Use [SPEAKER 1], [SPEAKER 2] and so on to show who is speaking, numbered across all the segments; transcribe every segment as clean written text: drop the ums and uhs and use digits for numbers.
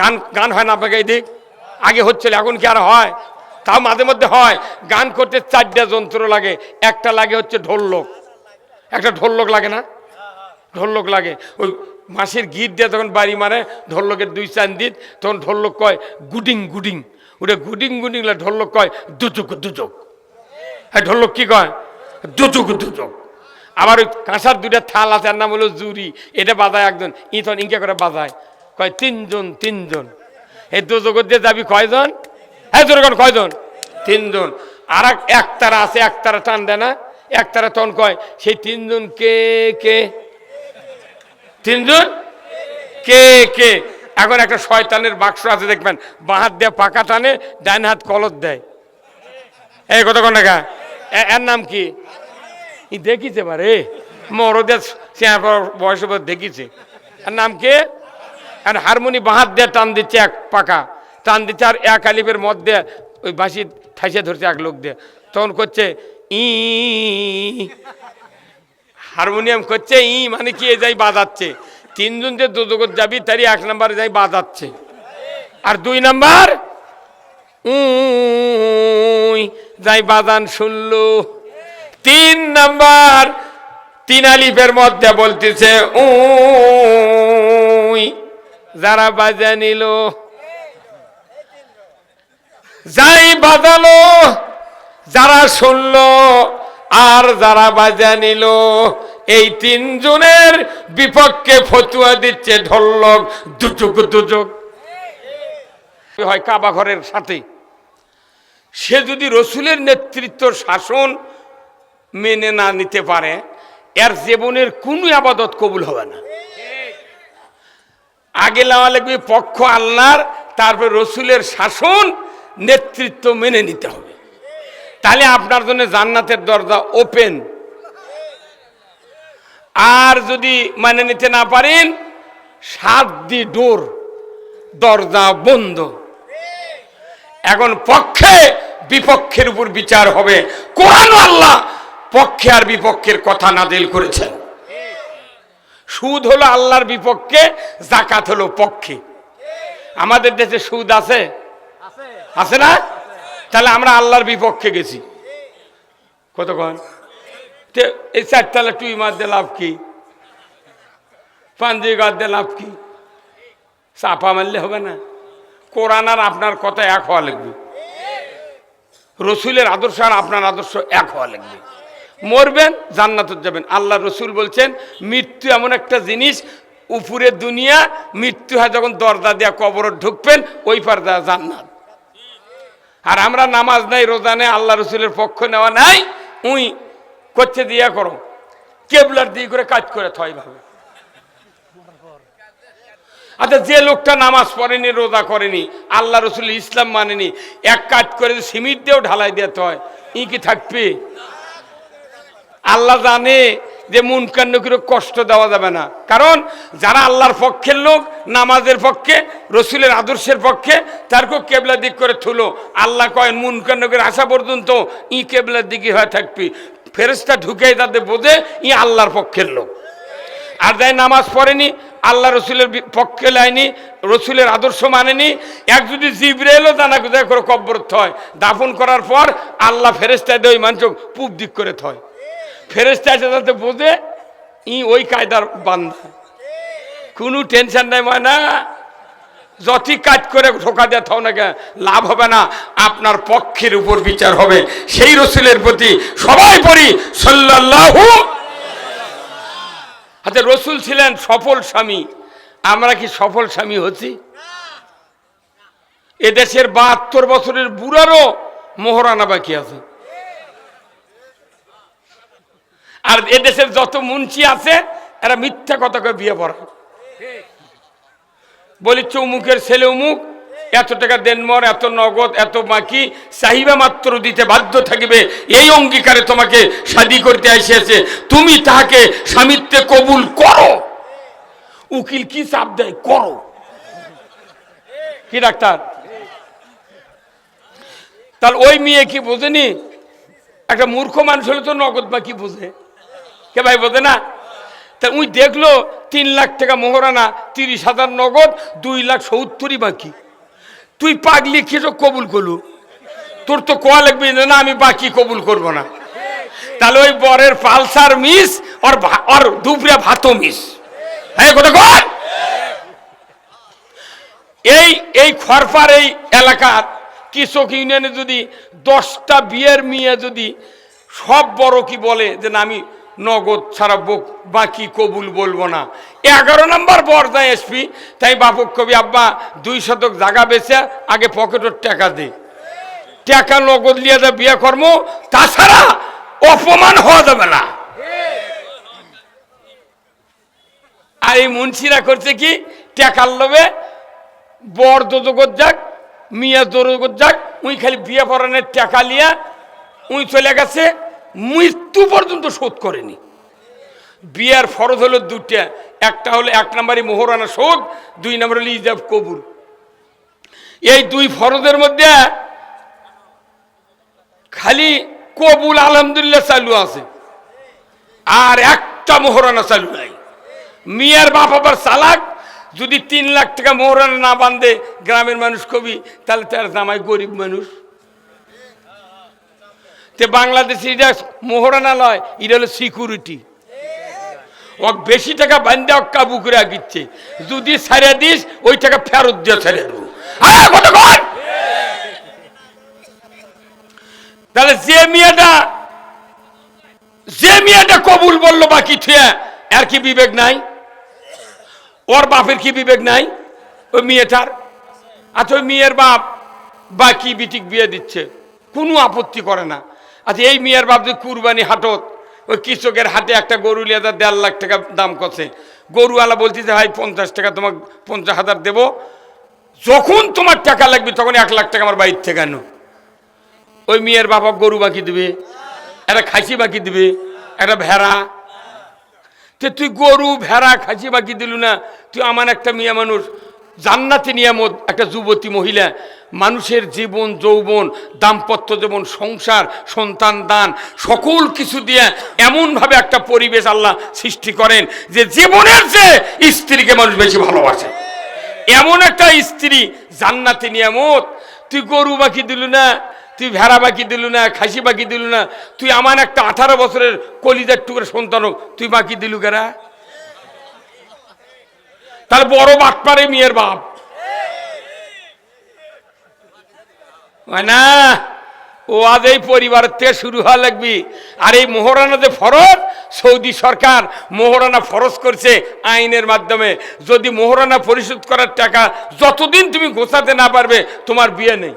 [SPEAKER 1] গান গান হয় না আপনাকে এদিক? আগে হচ্ছিল, এখন কি আর হয়? তাও মাঝে মধ্যে হয়। গান করতে 4টা যন্ত্র লাগে, একটা লাগে হচ্ছে ঢোলক, একটা ঢোলক লাগে না? ঢোলক লাগে। ওই মাসির গীত দিয়ে তখন বাড়ি মারে ঢোলকের 2-4 দিন, তখন ঢোলক কয় গুডিং গুডিং, ওটা গুডিং গুডিং, ঢোলক কয় দুচুক দুচুক। হ্যাঁ, ঢোলক কি কয়? দুচুক দুচুক। আবার ওই কাঁসার 2টা থাল আছে, আর নাম হলো জুরি, এটা বাজায় একজন, তখন ইনকে করে বাজায়, কয় 3 জন 3 জন। এই দুজগত দিয়ে যাবি কয়জন? হ্যাঁ জোরগণ কয়জন? 3 জন। আর একতারা আছে, একতারা টান দেয় না, একতারা তখন কয় সেই 3 জন কে কে? 3 জন কে কে? এখন একটা শয়তানের বাক্স আছে দেখবেন, বাঁ হাত দিয়ে পাকা টানে, ডান হাত কলত দেয়। এই কতক্ষণ টাকা? এর নাম কি? দেখিছে বারে মরদের বয়স দেখিছে। এর নাম কি? আর হারমোনি বাঁ হাত দিয়ে টান দিচ্ছে, এক পাকা টান দিচ্ছে, আর এক আলিফের মধ্যে ওই বাঁশি ঠাইসে ধরছে এক লোক দিয়ে, তখন করছে ই, হারমোনিয়াম করছে ই, মানে কি যাই বাজাচ্ছে। 3 জন যে দুজগত যাবি তারই 1 নাম্বার যাই বাজাচ্ছে, আর 2 নাম্বার যাই বাজান শুনলো। 3 নাম্বার 3 আলিফের মধ্যে বলতেছে যারা বাজা নিল, যাই বাজালো, যারা শুনলো আর যারা বাজা নিল, এই 3 জনের বিপক্ষে ফতুয়া দিচ্ছে ঢোলক দুচুক দুচুক। হয় কাবা ঘরের সাথে, সে যদি রসুলের নেতৃত্ব শাসন মেনে না নিতে পারে, এর জীবনের কোনো ইবাদত কবুল হবে না। আগে নেওয়া লাগবে পক্ষ আল্লাহর, তারপর রসুলের শাসন নেতৃত্ব মেনে নিতে হবে, তাহলে আপনার জন্য জান্নাতের দরজা ওপেন। আর যদি মানে নিতে না পারেন, 7 দি ডোর, দরজা বন্ধ। এখন পক্ষে বিপক্ষের উপর বিচার হবে। কোরআন আল্লাহ পক্ষে আর বিপক্ষের কথা নাযিল করেছেন। সুদ হলো আল্লাহর বিপক্ষে, যাকাত হলো পক্ষে। আমাদের দেশে সুদ আছে? আছে না? তাহলে আমরা আল্লাহর বিপক্ষে গেছি। কতক্ষণ? এই 4 তালা টুই মার দিয়ে লাভ কি? পাঞ্জি গাছ দিয়ে লাভ কি? চাপা মারলে হবে না। কোরআন আর আপনার কথা এক হওয়া লাগবে, রসুলের আদর্শ আর আপনার আদর্শ এক হওয়া লাগবে। মরবেন, জান্নাতে যাবেন। আল্লাহ রসুল বলছেন মৃত্যু এমন একটা জিনিস, উপরে দুনিয়া, মৃত্যু হয় যখন দরজা দিয়া কবর ঢুকবেন, ওই পার দেওয়া জান্নাত। আর আমরা নামাজ নাই, রোজা নেই, আল্লাহ রসুলের পক্ষ নেওয়া নাই, করছে দিয়া করো, কেবলার দিয়ে করে কাজ করে থয় ভাবে। আচ্ছা, যে লোকটা নামাজ পড়েনি, রোজা করেনি, আল্লাহ রসুল ইসলাম মানেনি, এক কাজ করে সিমিট দিয়েও ঢালাই দিতে হয়, কি থাকবে? আল্লাহ জানে যে মুনকার নকির কষ্ট দেওয়া যাবে না, কারণ যারা আল্লাহর পক্ষের লোক, নামাজের পক্ষে, রসুলের আদর্শের পক্ষে, তারকেও কেবলা দিক করে থুলো। আল্লাহ কয়েন মুনকার নকির আসা পর্যন্ত কেবলার দিকে হয়ে থাকবি, ফেরেশতা ঢুকে তাদের বোঝে আল্লাহর পক্ষের লোক। আর যাই নামাজ পড়েনি, আল্লাহ রসুলের পক্ষে লাইনি, রসুলের আদর্শ মানেনি, এক যদি জিবরাইলও জানা কোথায় করে কবরত হয়, দাফন করার পর আল্লাহ ফেরেশতা দেয় ওই মানুষ পূব দিক করে থয়, ফেরেশতা এসে যাতে বোঝে ওই কায়দার বান্দা। কোনো টেনশন নাই, না যতই কাজ করে ঠোকা দিয়ে থাও না কেন, লাভ হবে না, আপনার পক্ষের উপর বিচার হবে। সেই রসুলের প্রতি সবাই পড়ি সাল্লাল্লাহু। আচ্ছা, রসুল ছিলেন সফল স্বামী, আমরা কি সফল স্বামী হচ্ছি? এদেশের 72 বছরের বুড়ারও মোহরানা বাকি আছে, আর এদেশের যত মুন্সি আছে এরা মিথ্যা কথা করে বিয়ে পড়ায়, বলি চৌমুখের ছেলে অমুক, এত টাকা দেন মর, এত নগদ, এত বাকি চাহিদা মাত্র দিতে বাধ্য থাকিবে, এই অঙ্গীকারে তোমাকে শাদী করতে এসেছে, তুমি তাহাকে স্বামিত্বে কবুল করো। উকিল কি চাপ দেয়? করো। কি ডাক্তার? তাহলে ওই মেয়ে কি বোঝেনি? একটা মূর্খ মানুষ হলে তো নগদ বাকি বোঝে, কে ভাই বোঝে না? তা উই দেখলো 3 লাখ টাকা মোহরানা, 30,000 নগদ, 2,70,000 বাকি। তুই পাগলি খেয়েছো কবুল করলু, তোর তো কোয়া লাগবে না আমি বাকি কবুল করব না। তাহলে ওই বরের পালসার মিস আর দুপুরে ভাতও মিস। হ্যাঁ কথা কর। এই খরপার এই এলাকার কৃষক ইউনিয়নে যদি 10টা বিয়ের মেয়ে যদি সব বড় কি বলে যে না আমি নগদ ছাড়া বাকি কবুল বলবো না, 11 নম্বর বর যায় এসপি, তাই বাপক কবি আব্বা 2 শতক জায়গা বেচে আগে পকেটের টাকা দে, টাকা নগদ লিয়ে যা বিয়ে কর্ম, তাছাড়া অপমান হওয়া যাবে না। আর এই মুন্সিরা করছে কি, টাকার লোভে বর জগৎ যাক মিয়া জগৎ যাক, উই খালি বিয়ে পড়ানোর টাকা লিয়া উই চলে গেছে, মৃত্যু পর্যন্ত শোধ করেনি। বিয়ের ফরজ হলো 2টা, একটা হলো 1 নম্বরই মোহরানা শোধ, 2 নম্বর হলো ইজাব কবুল। এই 2 ফরজের মধ্যে খালি কবুল আলহামদুলিল্লাহ চালু আছে, আর একটা মোহরানা চালু নাই। মিয়ার বাপ আবার চালাক, যদি 3 লাখ টাকা মোহরানা না বান্ধে গ্রামের মানুষ কবি, তাহলে তার জামাই গরিব মানুষ। তে বাংলাদেশে এটা মোহরানা লয়, এটা হলো সিকিউরিটি। ও বেশি টাকা বান্ধে কাবু করে আঁকিচ্ছে, যদি ছাড়িয়ে দিস ওই টাকা ফেরত দিয়ে ছেড়ে দেবো। তাহলে যে মেয়েটা কবুল বললো বাকি থুয়ে, আর কি বিবেক নাই? ওর বাপের কি বিবেক নাই ওই মেয়েটার? আচ্ছা ওই মেয়ের বাপ বাকি বিটিক বিয়ে দিচ্ছে, কোনো আপত্তি করে না। আচ্ছা এই মেয়ের বাপ যে কুরবানি হাটত ওই কৃষকের হাটে একটা গরু লিয়ে 1.5 লাখ টাকা দাম করছে, গরুওয়ালা বলতেছে ভাই 50 টাকা তোমাকে 50,000 দেবো, যখন তোমার টাকা লাগবে তখন 1 লাখ টাকা আমার বাড়ির থেকে আনো। ওই মেয়ের বাবা গরু বাকি দিবে, একটা খাসি বাকি দিবে, একটা ভেড়া। তুই গরু ভেড়া খাসি বাকি দিলু না? তুই আমার একটা মেয়ে মানুষ, জান্নাতি নিয়ামত একটা যুবতী মহিলা, মানুষের জীবন যৌবন দাম্পত্য জীবন সংসার সন্তান দান সকল কিছু দিয়ে এমনভাবে একটা পরিবেশ আল্লাহ সৃষ্টি করেন যে জীবনের চেয়ে স্ত্রীকে মানুষ বেশি ভালোবাসে। এমন একটা স্ত্রী জান্নাতি নিয়ামত। তুই গরু বাকি দিলু না, তুই ভেড়া বাকি দিলু না, খাসি বাকি দিলু না, তুই আমার একটা 18 বছরের কলিজার টুকরে সন্তান তুই বাকি দিলু কেরা? তাহলে বড় বাটপারে মেয়ের বাপ না। ও আজ এই পরিবারের থেকে শুরু হওয়া লাগবি। আর এই মোহরানা যে ফরজ, সৌদি সরকার মোহরানা ফরজ করছে আইনের মাধ্যমে, যদি মোহরানা পরিশোধ করার টাকা যতদিন তুমি গোছাতে না পারবে তোমার বিয়ে নেই।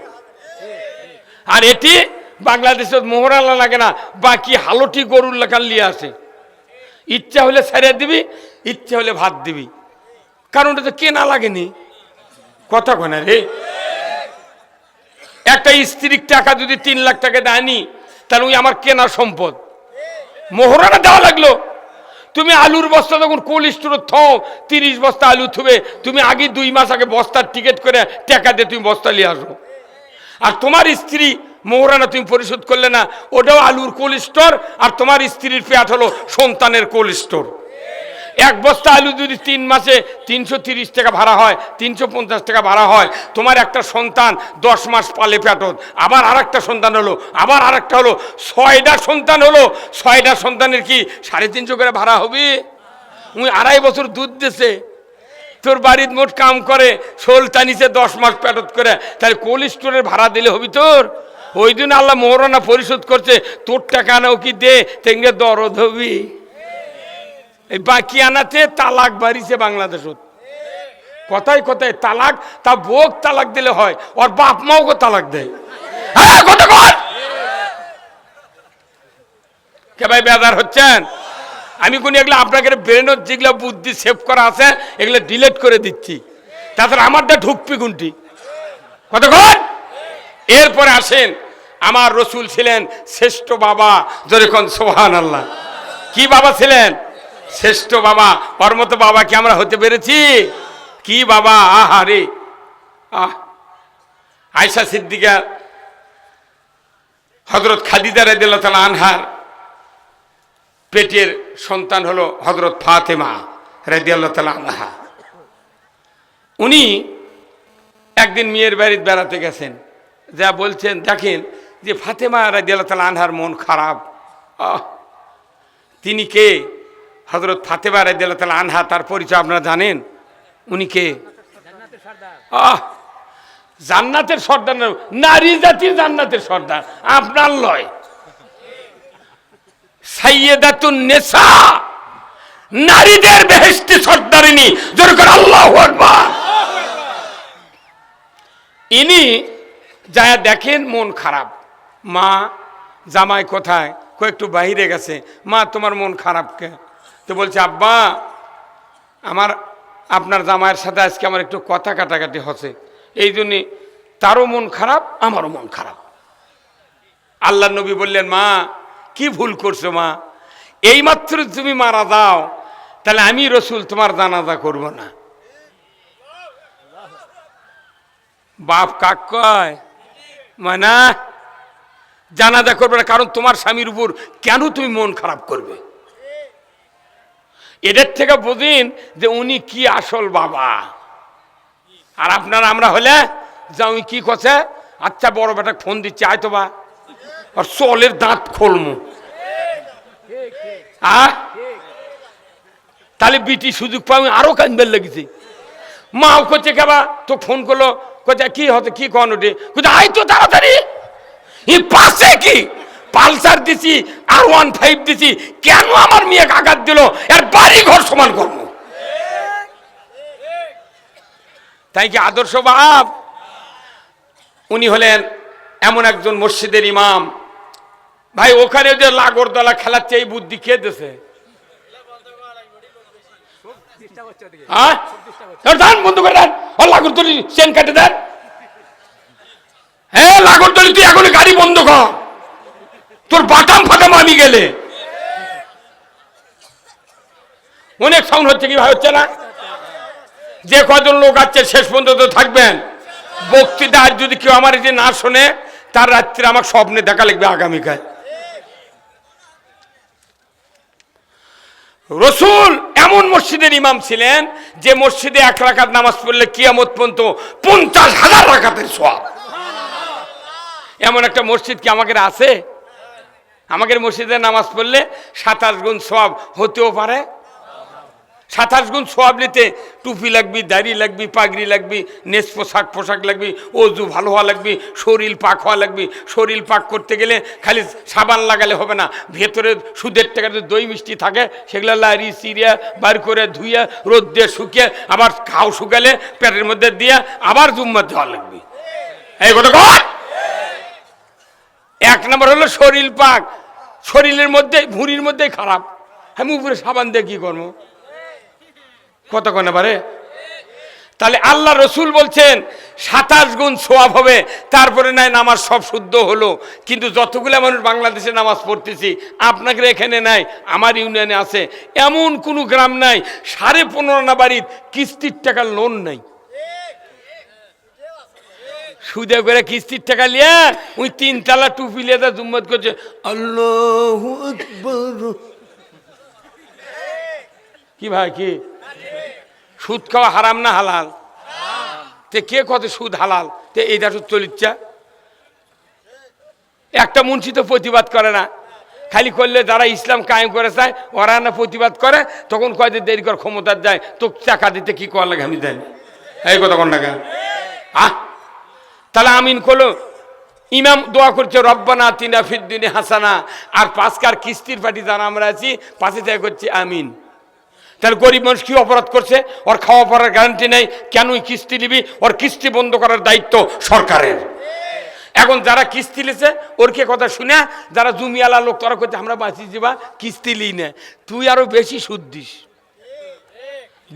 [SPEAKER 1] আর এটি বাংলাদেশে মোহরানা লাগে না, বাকি হালটি গরুর লাগান লিয়ে আসে, ইচ্ছা হলে ছেড়ে দিবি, ইচ্ছা হলে ভাত দিবি, কারণ এটা তো কেনা লাগেনি। কথা কয় না রে। একটা স্ত্রীর টাকা যদি 3 লাখ টাকা দেয়নি, তাহলে ওই আমার কেনা সম্পদ। মোহরানা দেওয়া লাগলো। তুমি আলুর বস্তা যখন কোল্ড স্টোরে থাও, 30 বস্তা আলু থুবে, তুমি আগে 2 মাস আগে বস্তার টিকিট করে টাকা দিয়ে তুমি বস্তা নিয়ে আসো। আর তোমার স্ত্রী মোহরানা তুমি পরিশোধ করলে না, ওটাও আলুর কোল্ড স্টোর, আর তোমার স্ত্রীর পেট হলো সন্তানের কোল্ড স্টোর। 1 বস্তা আলু যদি 3 মাসে 330 টাকা ভাড়া হয়, 350 টাকা ভাড়া হয়, তোমার একটা সন্তান 10 মাস পালে পেটত, আবার আর একটা সন্তান হলো, আবার আর একটা হলো, 6টা সন্তান হলো। 6টা সন্তানের কি 350 করে ভাড়া হবে? উনি 2.5 বছর দুধ দিছে, তোর বাড়ির মোট কাম করে শোলটা নিচে 10 মাস পেটত করে, তাহলে কোল্ড স্টোরের ভাড়া দিলে হবি তোর? ওই দিন আল্লাহ মোহরানা পরিশোধ করছে, তোর টাকা নাও কি দে, তেঙ্গে দরদ হবি। এই বাকি আনাতে তালাক বাড়িছে বাংলাদেশত। কথায় কথায় তালাক, তা বোক তালাক দিলে হয়, ওর বাপ মাও তালাক দেয়। কে ভাই বেজার হচ্ছেন? আমি কোন এগুলো আপনাকে ব্রেনত যেগুলো বুদ্ধি সেভ করা আছে এগুলো ডিলিট করে দিচ্ছি, তাছাড়া আমারটা ঢুকপি গুনটি। কতক্ষণ? এরপরে আসেন, আমার রসুল ছিলেন শ্রেষ্ঠ বাবা, যেরকম সুবহানাল্লাহ। কি বাবা ছিলেন? শ্রেষ্ঠ বাবা। ওর মতো বাবা কি আমরা হতে পেরেছি? কি বাবা! আহারে আয়েশা সিদ্দিকা, হযরত খাদিজা রাদিয়াল্লাহু তাআলা আনহার পেটের সন্তান হলো হযরত ফাতেমা রাদিয়াল্লাহু তাআলা আনহা। উনি একদিন মেয়ের বাড়িতে বেড়াতে গেছেন, যা বলছেন দেখেন যে ফাতেমা রাদিয়াল্লাহু তাআলা আনহার মন খারাপ। তিনি কে? হযরত ফাতেমা রাদিয়াল্লাহু তাআলা আনহা, তার পরিচয় আপনারা জানেন। উনি কে? জান্নাতের সর্দার, নারী জাতির জান্নাতের সর্দার, আপনার লয়। সাইয়্যিদাতুন নিসা, নারীদের বেহেশতি সর্দারিনী, জোরে করে আল্লাহু আকবার। ইনি যায় দেখেন মন খারাপ। মা, জামাই কোথায়? কো একটু বাইরে গেছে। মা, তোমার মন খারাপ কে? তো বলছে আব্বা, আপনার জামাইয়ের সাথে আজকে আমার একটু কথা কাটাকাটি হচ্ছে, এই জন্যে তারও মন খারাপ, আমারও মন খারাপ। আল্লাহ নবী বললেন, মা কি ভুল করছো মা, এইমাত্র তুমি মারা যাও, তাহলে আমি রসুল তোমার জানাজা করব না। বাপ কাক কয়, মানে জানাজা করবে না, কারণ তোমার স্বামীর উপর কেন তুমি মন খারাপ করবে? এদের থেকে বুঝিন যে উনি কি আসল বাবা। আর আপনারা আমরা হলে যা উনি কি করছে, আচ্ছা বড় বেটা ফোন দিচ্ছে, আয় তো বা, আর চলের দাঁত খোলমু। তাহলে বিটি সুযোগ পাই আরো কান্দবেল লেগেছে। মাও করছে কেবা, তো ফোন করলো, কোথায় কি হতো, কি কন ওঠে, কোথায় আয় তো তাড়াতাড়ি। পাশে কি পালসার দিছি আর 15 দিছি, কেন আমার মেয়ে আঘাত দিল, এর বাড়ি ঘর সমান করবো। তাই কি আদর্শ বাপ? উনি হলেন এমন একজন মসজিদের ইমাম। ভাই ওখানে যে লাগরদলা খেলাচ্ছে, এই বুদ্ধি কে দিছে? বন্ধ করে দেন, লাগরদলি চেন কাটে দেন। হ্যাঁ লাগরদলি, তুই এখন গাড়ি বন্ধ কর, তোর বাটাম ফাটাম আমি গেলে। অনেক সাউন্ড হচ্ছে, কি ভাই হচ্ছে না? যে কজন লোক আছে শেষ পর্যন্ত থাকবেন। বক্তৃতা আজ যদি কেউ আমার এই যে না শোনে, তার রাত্রে আমার স্বপ্নে দেখা লাগবে আগামীকাল। রসুল এমন মসজিদের ইমাম ছিলেন যে মসজিদে 1 রাকাত নামাজ পড়লে কিয়ামত পর্যন্ত 50,000 রাকাতের সওয়াব। এমন একটা মসজিদ কি আমাদের আছে? আমাদের মসজিদে নামাজ পড়লে 27 গুণ সওয়াব হতেও পারে। 27 গুণ সওয়াব নিতে টুপি লাগবি, দাড়ি লাগবি, পাগড়ি লাগবি, নেস পোশাক লাগবি, অজু ভালো হওয়া লাগবি, শরীর পাক হওয়া লাগবি। শরীর পাক করতে গেলে খালি সাবান লাগালে হবে না, ভেতরে সুদের টাকা যে দই মিষ্টি থাকে সেগুলো লাড়ি চিরিয়া বার করে ধুইয়া রোদ দিয়ে শুকিয়ে আবার খাও শুকালে পেটের মধ্যে দিয়ে আবার জুম্মা দেওয়া লাগবে। এই কথা কয়। 1 নম্বর হলো শরীর পাক। শরীরের মধ্যে ভুঁড়ির মধ্যেই খারাপ, আমি উপরে সাবান দিয়ে কি করবো? কত কোনে পারে? তাহলে আল্লাহ রসুল বলছেন 27 গুণ সওয়াব হবে। তারপরে নাই নামাজ সব শুদ্ধ হলো, কিন্তু যতগুলো মানুষ বাংলাদেশে নামাজ পড়তেছি, আপনাদের এখানে নাই, আমার ইউনিয়নে আছে, এমন কোনো গ্রাম নাই 15.5 বাড়ির কিস্তির টাকা লোন নাই। সুদে করে কিস্তির টাকা লিয়া ওই 3 তলা টুপি লিয়ে জুম্মত করছে, আল্লাহু আকবার। কি ভাই কি সুদ খাওয়া হারাম না হালাল? তে কে কত সুদ হালাল? তে এইটা তো চলিচ্ছা। একটা মুন্সি তো প্রতিবাদ করে না, খালি করলে যারা ইসলাম কায়েম করে চায় ওরা না প্রতিবাদ করে, তখন কয় যে দেরি কর, ক্ষমতার যায় তো টাকা দিতে কি করা লাগে আমি দেন। এই কথা কোন টাকা? তাহলে আমিন করলো, ইমাম দোয়া করছে রব্বানা আতিনা ফিদ দুনিয়া হাসানা, আর 5 কিস্তির পার্টি যারা আমরা আছি পাশে থেকে করছি আমিন। তাহলে গরিব মানুষ কি অপরাধ করছে? ওর খাওয়া পড়ার গ্যারান্টি নেই, কেনই কিস্তি নিবি? ওর কিস্তি বন্ধ করার দায়িত্ব সরকারের। এখন যারা কিস্তি লিছে ওর কে কথা শুনে যারা জমিওয়ালা লোক তারা করছে আমরা বাঁচি যাবা, কিস্তি লি না, তুই আরো বেশি সুদ দিস।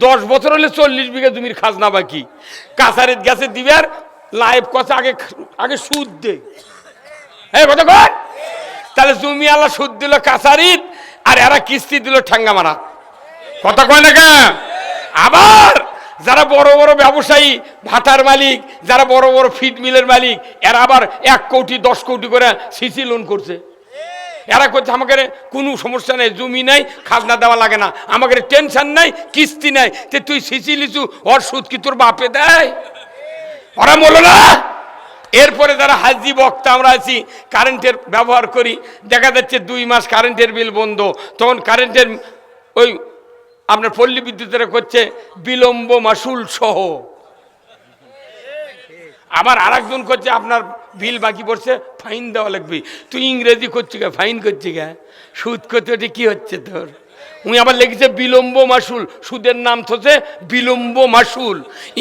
[SPEAKER 1] 10 বছর হলে 40 বিঘা জমির খাজনা বাকি, কাছারিত গেছে দিবে আর লাইভ কথা আগে সুদ দে। এই কথা কয়। তাহলে জমিওয়ালা সুদ দিল কাছারিত, আর এরা কিস্তি দিল ঠাঙ্গা মারা। কথা কয় না কেন? আবার যারা বড় বড় ব্যবসায়ী, ভাটার মালিক, যারা বড় বড় ফিড মিলের মালিক, এরা আবার 1 কোটি 10 কোটি করে সিসি লোন করছে। এরা করছে আমাকে কোনো সমস্যা নেই, জমি নাই, খাজনা দেওয়া লাগে না, আমাকে টেনশন নাই, কিস্তি নাই। তে তুই সিসি লিচু ওর সুদ কি তোর বাপে দেয়? ওরা বলো না। এরপরে যারা হাজি বক্তা আমরা আছি, কারেন্টের ব্যবহার করি, দেখা যাচ্ছে 2 মাস কারেন্টের বিল বন্ধ, তখন কারেন্টের ওই আপনার পল্লী বিদ্যুতের করছে বিলম্ব মাসুল সহ। আবার আরেকজন করছে আপনার বিল বাকি পড়ছে, ফাইন দেওয়া লাগবে। তুই ইংরেজি করছি গা, ফাইন করছি গা, সুদ করতে ওটা কি হচ্ছে তোর? উনি আবার লিখেছে বিলম্ব মাসুল, সুদের নাম থসে বিলম্ব মাসুল,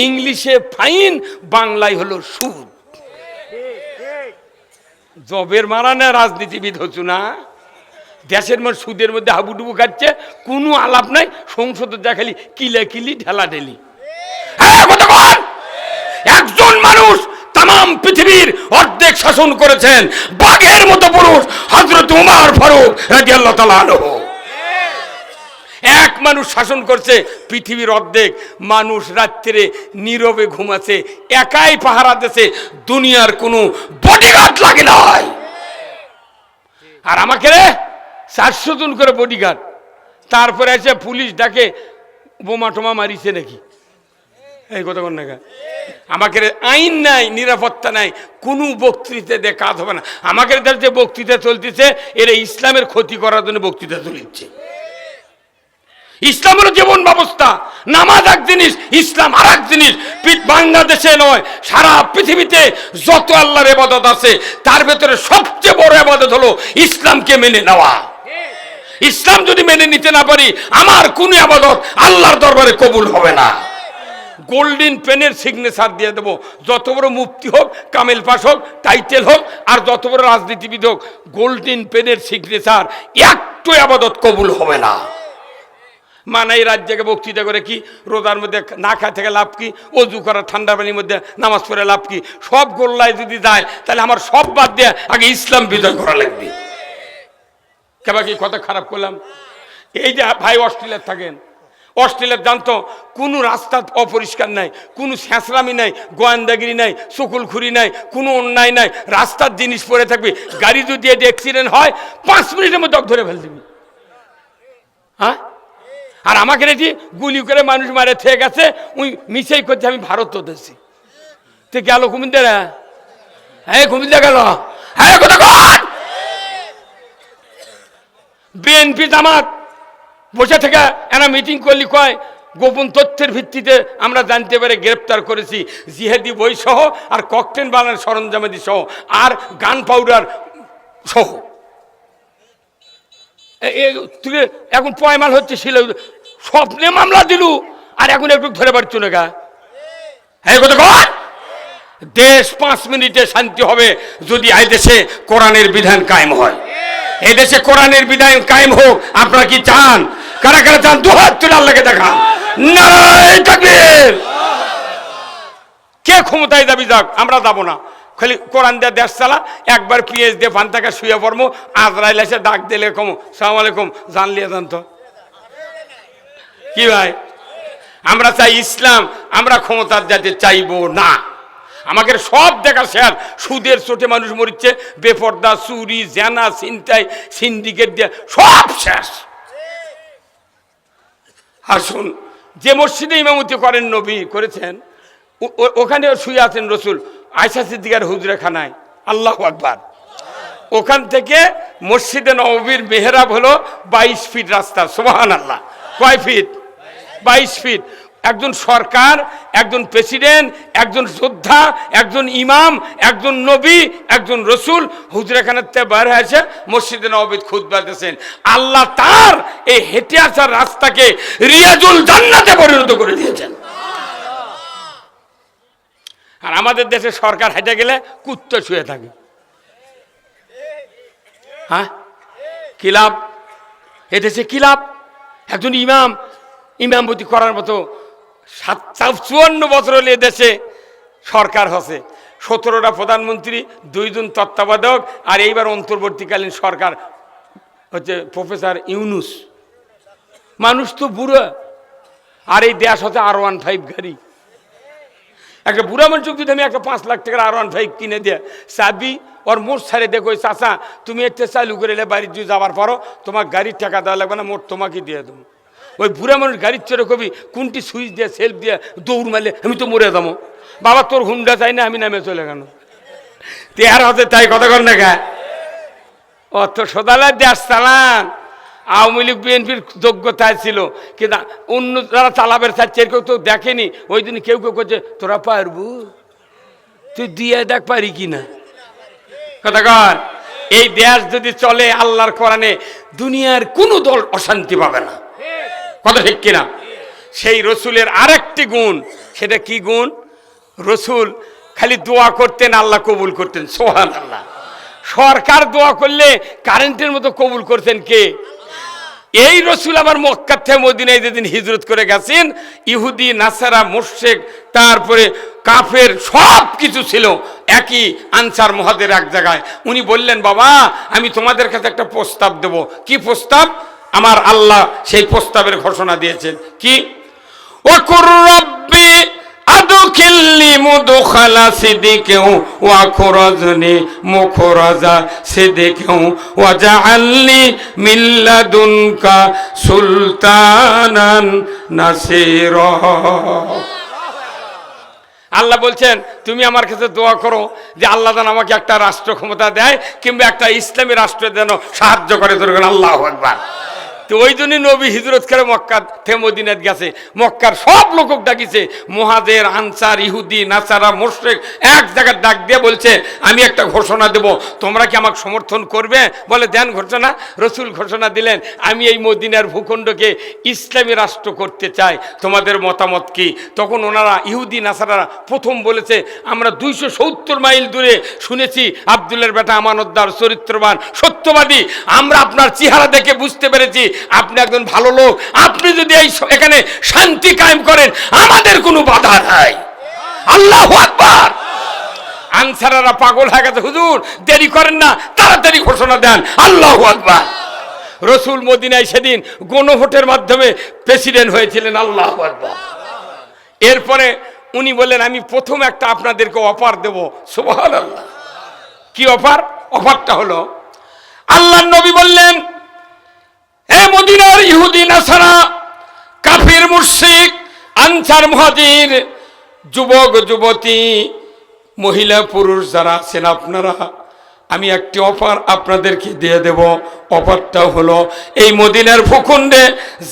[SPEAKER 1] ইংলিশে ফাইন, বাংলায় হলো সুদ। জবের মারা না রাজনীতিবিদ হচ্ছু না, দেশের মানুষ সুদের মধ্যে হাবুডুবু খাচ্ছে, কোনো আলাপ নাই, সংসদে দেখালি কিলাকিলি ঢেলা ঢেলি। একজন মানুষ তাম পৃথিবীর অর্ধেক শাসন করেছেন, বাঘের মতো পুরুষ হযরত উমর ফারুক রাদিয়াল্লাহু তাআলা আনহু। এক মানুষ শাসন করছে পৃথিবীর অর্ধেক। মানুষ রাত্রে নীরবে ঘুমাচ্ছে, একাই পাহারা দিচ্ছে, দুনিয়ার কোনো বডিগার্ড লাগে নাই। আর আমাকে 400 জন করে বডিগার্ড, তারপরে এসে পুলিশ ডাকে বোমা টোমা মারিছে নাকি, এই কথা কোন না। আমাকে আইন নাই, নিরাপত্তা নাই, কোনো বক্তৃতা দিয়ে কাজ হবে না। আমাকে যে বক্তৃতা চলতেছে এরা ইসলামের ক্ষতি করার জন্য বক্তৃতা চলছে। ইসলাম হলো জীবন ব্যবস্থা, নামাজ এক জিনিস, ইসলাম আর এক জিনিস। বাংলাদেশে নয়, সারা পৃথিবীতে যত আল্লাহর ইবাদত আছে তার ভেতরে সবচেয়ে বড় ইবাদত হলো ইসলামকে মেনে নেওয়া। ইসলাম যদি মেনে নিতে না পারি, আমার কোন ইবাদত আল্লাহর দরবারে কবুল হবে না। গোল্ডেন পেনের সিগনেচার দিয়ে দেবো, যত বড় মুফতি হোক, কামেল পাস হোক, টাইটেল হোক, আর যত বড় রাজনীতিবিদ হোক, গোল্ডেন পেনের সিগনেচার, একটু ইবাদত কবুল হবে না। মানাই রাজ্যকে বক্তৃতা করে কি, রোজার মধ্যে না খায় থেকে লাভ কি, অজু করা ঠান্ডা পানির মধ্যে নামাজ পড়ে লাভ কি, সব গোল্লায় যদি যায় তাহলে আমার সব বাদ দিয়ে আগে ইসলাম বিজয় করা লাগবে। কেবা কি কথা খারাপ করলাম? এই যে ভাই অস্ট্রেলিয়ার থাকেন, অস্ট্রেলিয়ার জানতো কোনো রাস্তা অপরিষ্কার নাই, কোনো ছেঁচড়ামি নাই, গোয়েন্দাগিরি নাই, চকুলখুরি নাই, কোনো অন্যায় নাই, রাস্তার জিনিস পড়ে থাকবে, গাড়ি যদি অ্যাক্সিডেন্ট হয় 5 মিনিটের মধ্যে ধরে ফেল দিবি। হ্যাঁ, আর আমাকে রেখি গুলি করে মানুষ মারে থেকে গেছে, ওই মিছেই করছে আমি ভারত দেশি। তো গেল কুমিন্দারা, হ্যাঁ কুমিন্দা গেল, হ্যাঁ কথা কন। বিএনপি জামাত বসে থেকে এরা মিটিং করলি, কয় গোপন তথ্যের ভিত্তিতে আমরা জানতে পেরে গ্রেপ্তার করেছি জিহাদি বই সহ, আর ককটেল বানানোর সরঞ্জামাদি সহ, আর গান পাউডার সহ। এখন পয়মাল হচ্ছে ছিল, স্বপ্নে মামলা দিলু, আর এখন একটু ধরে পারছো না গা। হ্যাঁ কথা কন। দেশ 5 মিনিটে শান্তি হবে যদি এই দেশে কোরআনের বিধান কায়েম হয়। এই দেশে কোরআনের বিধান কায়েম হোক, আপনারা কি চান? কারা কারা চান? দুহাত তুলে আল্লাহকে দেখান। নারায়ে তাকবীর। কে ক্ষমতায় যাবি যাক, আমরা যাব না। খালি কোরআন দিয়ে দেশ চালা, একবার পিএস দিয়ে ফান থেকে শুয়ে পড়বো, আজরাইল এসে ডাক দিলে কম সালাম আলাইকুম জানলিয়ে জানতো কি ভাই? আমরা চাই ইসলাম, আমরা ক্ষমতার যাতে চাইবো না। আমাকে সব দেখা শেয়ার, সুদের চোটে মানুষ মরিচ্ছে, বেপর্দা, চুরি, জেনা, ছিনতাই, সিন্ডিকেট দিয়ে সব শেষ। আসুন, যে মসজিদে ইমামতি করেন, নবী করেছেন, ওখানে শুয়ে আছেন রসুল, আয়েশা সিদ্দিকার হুজরাখানায়, আল্লাহু আকবার। ওখান থেকে মসজিদে নববীর মেহরাব হলো 22 ফিট রাস্তা। সুবহানাল্লাহ। কয় ফিট? 22 ফিট। একজন সরকার, একজন প্রেসিডেন্ট, একজন যোদ্ধা, একজন ইমাম, একজন নবী, একজন রসুল হুজরাখানাতে বের হয়েছে মসজিদে নববীতে খুতবা দিতেছেন। আল্লাহ তার এই হেঁটে আসার রাস্তাকে রিয়াজুল জান্নাতে পরিণত করে দিয়েছেন। আর আমাদের দেশে সরকার হেঁটে গেলে কুত্তা শুয়ে থাকে। হ্যাঁ, কি লাভ? এদেশে কি লাভ? একজন ইমামতি করার মতো 54 বছর হলে দেশে সরকার হচ্ছে, 17টা প্রধানমন্ত্রী, 2 জন তত্ত্বাবধায়ক, আর এইবার অন্তর্বর্তীকালীন সরকার হচ্ছে প্রফেসর ইউনুস। মানুষ তো বুড়ো, আর এই দেশ হচ্ছে R15 গাড়ি। একটা বুড়া মানুষকে যদি আমি একটা 5 লাখ টাকার R15 কিনে দিয়ে চাবি ওর মোট ছাড়ে দেখো, ওই চাচা তুমি একটা চালু করে এলে বাড়ির দিয়ে যাওয়ার পরও তোমার গাড়ির টাকা দেওয়া লাগবে না, মোট তোমাকে দিয়ে দেবো। ওই বুড়া মানুষ গাড়ির চড়ে কবি কোনটি সুইচ দিয়ে সেলফ দিয়ে দৌড় মারলে আমি তো মরে যাবো। বাবা তোর হুন্ডা চাই না, আমি নামে চলে গেল। তেহার হতে তাই কথা কর না গায়ে অত সদালার দেশ চালান। আওয়ামী লীগ বিএনপির যোগ্যতায় ছিল, কিন্তু অন্য যারা চালাবের চাচ্ছে কেউ তো দেখেনি। ওই দিন কেউ কেউ করছে তোরা পারবু, তুই দিয়ে দেখ পারি কিনা। কথা কর, এই দেশ যদি চলে আল্লাহর কোরআনে, দুনিয়ার কোনো দল অশান্তি পাবে না। কথা ঠিক কিনা? সেই রসুলের আরেকটি গুণ, সেটা কি গুণ? রসুল খালি দোয়া করতেন, আল্লাহ কবুল করতেন। সুবহানাল্লাহ। সরকার দোয়া করলে কারেন্টের মতো কবুল করতেন কে? এই রসুল আবার মক্কা থেকে মদিনায় যেদিন হিজরত করে গেছেন, ইহুদি নাসারা মুশরিক তারপরে কাফের সব কিছু ছিল একই আনসার মহাদের এক জায়গায়। উনি বললেন বাবা আমি তোমাদের কাছে একটা প্রস্তাব দেব। কি প্রস্তাব? আমার আল্লাহ সেই প্রস্তাবের ঘোষণা দিয়েছেন। কি? ওয়াকুর রাব্বি আদখিলনি মুদখালা সিদিকিন ওয়া খুরাজনি মুখরাজা সিদিকিন ওয়া জাআলনি মিন লাদুনকা সুলতানান নাসীরা। আল্লাহ বলছেন তুমি আমার কাছে দোয়া করো যে আল্লাহ যেন আমাকে একটা রাষ্ট্র ক্ষমতা দেয়, কিংবা একটা ইসলামী রাষ্ট্র যেন সাহায্য করে। ধরুন আল্লাহু আকবার। তো ওই জন্যই নবী হিজরত করে মক্কা থেকে মদিনাত গেছে। মক্কার সব লোক ডাকিছে, মুহাজির, আনসার, ইহুদি, নাসারা, মুশরিক, এক জায়গায় ডাক দিয়ে বলছে আমি একটা ঘোষণা দেব, তোমরা কি আমাকে সমর্থন করবে? বলে দেন ঘোষণা। রসুল ঘোষণা দিলেন আমি এই মদিনার ভূখণ্ডকে ইসলামী রাষ্ট্র করতে চাই, তোমাদের মতামত কি? তখন ওনারা ইহুদি নাসারারা প্রথম বলেছে আমরা 270 মাইল দূরে শুনেছি আব্দুল্লাহর বেটা আমানতদার, চরিত্রবান, সত্যবাদী। আমরা আপনার চেহারা দেখে বুঝতে পেরেছি আপনি একজন ভালো লোক। আপনি যদি এই এখানে শান্তি কায়েম করেন আমাদের কোনো বাধা নাই। আল্লাহু আকবার। আনসাররা পাগল হয়ে গেছে, হুজুর দেরি করেন না, তাড়াতাড়ি ঘোষণা দেন। আল্লাহু আকবার। রসুল মদিনায় সেদিন গণভোটের মাধ্যমে প্রেসিডেন্ট হয়েছিলেন। আল্লাহু আকবার। এরপরে উনি বললেন আমি প্রথম একটা আপনাদেরকে অফার দেব। সুবহানাল্লাহ। কি অফার? অফারটা হলো আল্লাহর নবী বললেন হে মদিনার ইহুদি নাসারা, কাফির, মুশরিক, আনসার, মুহাজির, যুবক যুবতী, মহিলা পুরুষ যারা আছেন আপনারা, আমি একটি অফার আপনাদেরকে দিয়ে দেব। অফারটা হলো এই মদিনার ভূখণ্ডে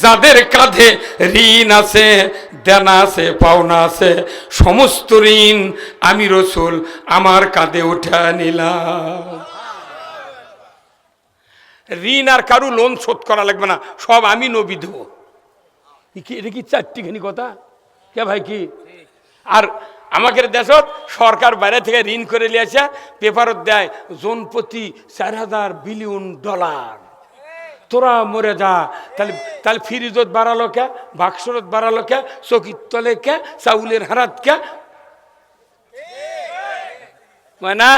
[SPEAKER 1] যাদের কাঁধে ঋণ আছে, দেনা আছে, পাওনা আছে, সমস্ত ঋণ আমি রসুল আমার কাঁধে উঠে নিলাম। ঋণ আর কারু লোন শোধ করা লাগবে না, সব আমি নবী দেব। এটা কি চারটিখানি কথা কে ভাই? কি আর আমাকে দেশত সরকার বাইরে থেকে ঋণ করে নিয়ে আসে, পেপারত দেয় জনপ্রতি 4000 বিলিয়ন ডলার। তোরা মরে যা। তাহলে ফ্রিজত বাড়ালো কে, বাক্সরত বাড়ালো কে, চকির তলে কে, চাউলের হারাত কে? না